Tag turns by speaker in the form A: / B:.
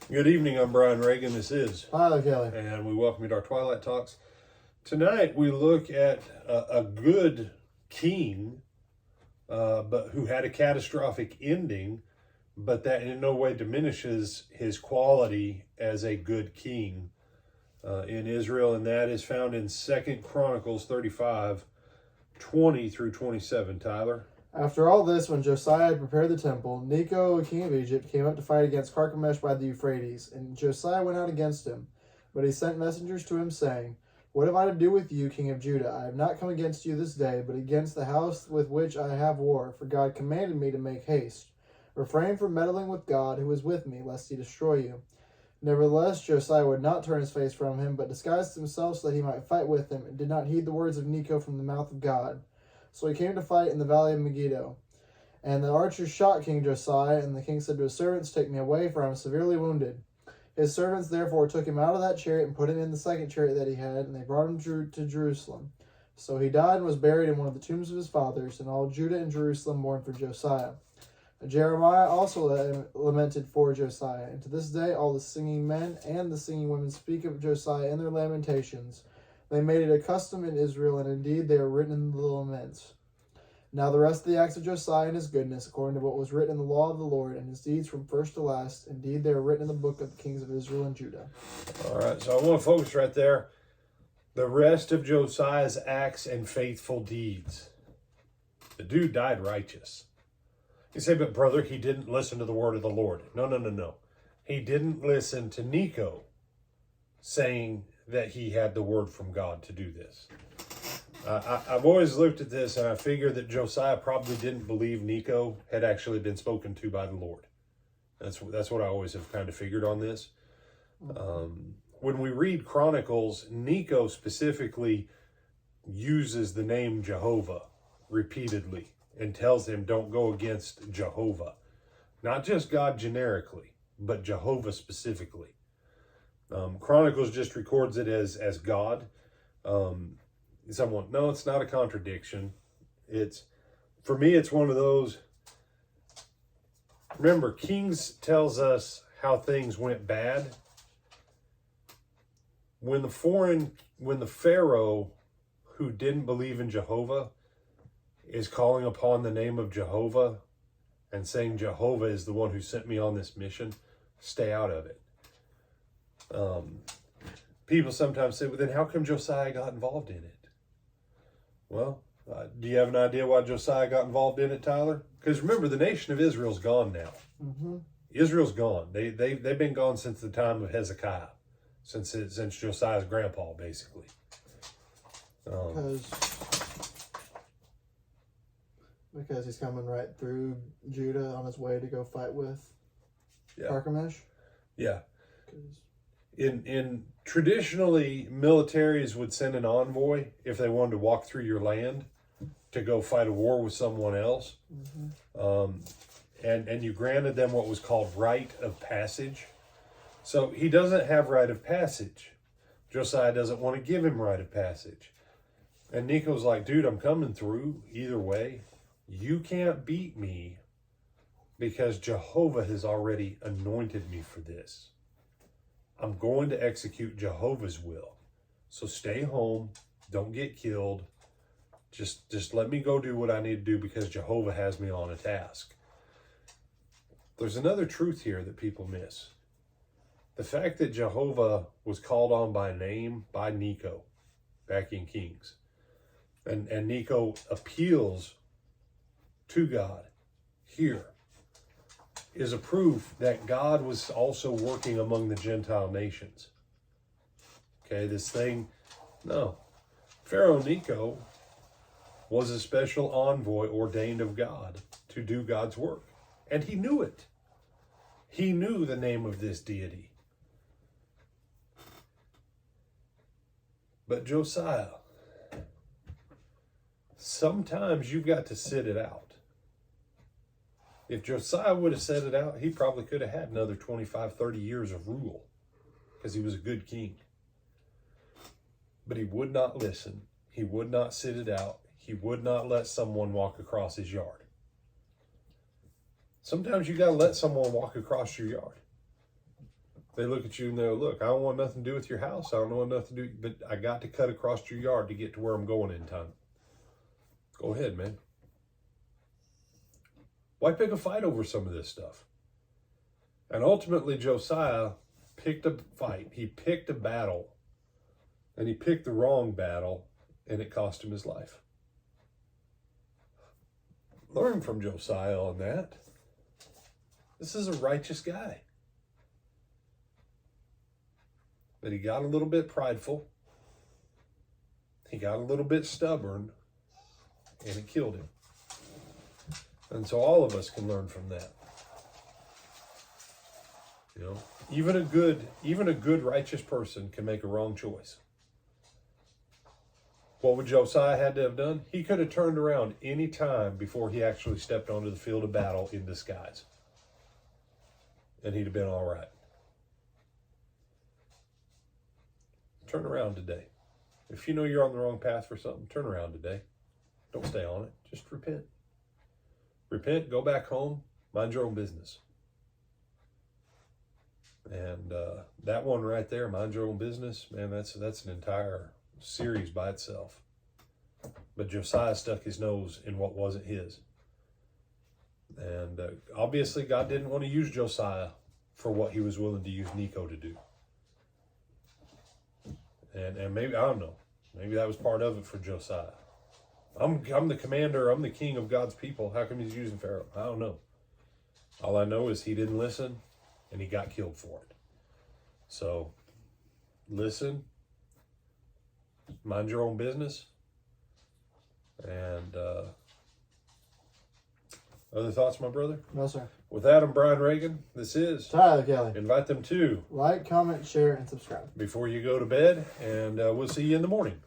A: Good evening, I'm Brian Reagan. This is
B: Hi, Kelly.
A: and we welcome you to our Twilight Talks. Tonight we look at a good king, but who had a catastrophic ending, but that in no way diminishes his quality as a good king in Israel, and that is found in 2 Chronicles 35, 20 through 27, Tyler.
B: After all this, when Josiah had prepared the temple, Necho, king of Egypt, came up to fight against Carchemish by the Euphrates, and Josiah went out against him. But he sent messengers to him, saying, "What have I to do with you, king of Judah? I have not come against you this day, but against the house with which I have war, for God commanded me to make haste. Refrain from meddling with God, who is with me, lest he destroy you." Nevertheless, Josiah would not turn his face from him, but disguised himself so that he might fight with him, and did not heed the words of Necho from the mouth of God. So he came to fight in the valley of Megiddo. And the archers shot King Josiah, and the king said to his servants, "Take me away, for I am severely wounded." His servants therefore took him out of that chariot and put him in the second chariot that he had, and they brought him to Jerusalem. So he died and was buried in one of the tombs of his fathers, and all Judah and Jerusalem mourned for Josiah. Jeremiah also lamented for Josiah, and to this day all the singing men and the singing women speak of Josiah in their lamentations. They made it a custom in Israel, and indeed they are written in the laments. Now the rest of the acts of Josiah and his goodness, according to what was written in the law of the Lord, and his deeds from first to last, indeed they are written in the book of the kings of Israel and Judah.
A: All right, so I want to focus right there. The rest of Josiah's acts and faithful deeds. The dude died righteous. You say, but brother, he didn't listen to the word of the Lord. No. He didn't listen to Necho saying that he had the word from God to do this. I've always looked at this and I figure that Josiah probably didn't believe Necho had actually been spoken to by the Lord. That's what I always have kind of figured on this. When we read Chronicles, Necho specifically uses the name Jehovah repeatedly and tells him don't go against Jehovah. Not just God generically, but Jehovah specifically. Chronicles just records it as God. No, it's not a contradiction. For me, it's one of those. Remember, Kings tells us how things went bad. When the Pharaoh who didn't believe in Jehovah is calling upon the name of Jehovah and saying Jehovah is the one who sent me on this mission, stay out of it. People sometimes say, well, then how come Josiah got involved in it? Well, do you have an idea why Josiah got involved in it, Tyler? Because remember, the nation of Israel's gone now.
B: Mm-hmm.
A: Israel's gone. They've been gone since the time of Hezekiah, since Josiah's grandpa, basically.
B: Because he's coming right through Judah on his way to go fight with Carchemish.
A: Yeah. In traditionally, militaries would send an envoy if they wanted to walk through your land to go fight a war with someone else. Mm-hmm. And you granted them what was called right of passage. So he doesn't have right of passage. Josiah doesn't want to give him right of passage. And Necho's like, dude, I'm coming through either way. You can't beat me because Jehovah has already anointed me for this. I'm going to execute Jehovah's will. So stay home. Don't get killed. Just let me go do what I need to do because Jehovah has me on a task. There's another truth here that people miss. The fact that Jehovah was called on by name by Necho back in Kings. And Necho appeals to God here is a proof that God was also working among the Gentile nations. Okay, Pharaoh Necho was a special envoy ordained of God to do God's work. And he knew it. He knew the name of this deity. But Josiah, sometimes you've got to sit it out. If Josiah would have set it out, he probably could have had another 25, 30 years of rule because he was a good king. But he would not listen. He would not sit it out. He would not let someone walk across his yard. Sometimes you got to let someone walk across your yard. They look at you and they go, look, I don't want nothing to do with your house. I don't want nothing to do, but I got to cut across your yard to get to where I'm going in time. Go ahead, man. Why pick a fight over some of this stuff? And ultimately, Josiah picked a fight. He picked a battle. And he picked the wrong battle, and it cost him his life. Learn from Josiah on that. This is a righteous guy. But he got a little bit prideful. He got a little bit stubborn, and it killed him. And so all of us can learn from that. You know, even a good righteous person can make a wrong choice. What would Josiah had to have done? He could have turned around any time before he actually stepped onto the field of battle in disguise. And he'd have been all right. Turn around today. If you know you're on the wrong path for something, turn around today. Don't stay on it. Just repent. Repent, go back home, mind your own business. And that one right there, mind your own business, man, that's an entire series by itself. But Josiah stuck his nose in what wasn't his. And obviously God didn't want to use Josiah for what he was willing to use Necho to do. And maybe, I don't know, maybe that was part of it for Josiah. I'm the commander, I'm the king of God's people. How come he's using Pharaoh? I don't know. All I know is he didn't listen and he got killed for it. So, listen, mind your own business. And other thoughts, my brother?
B: No, sir.
A: With that, I'm Brian Reagan. This is
B: Tyler Kelly.
A: Invite them to
B: Like, comment, share, and subscribe.
A: before you go to bed, and we'll see you in the morning.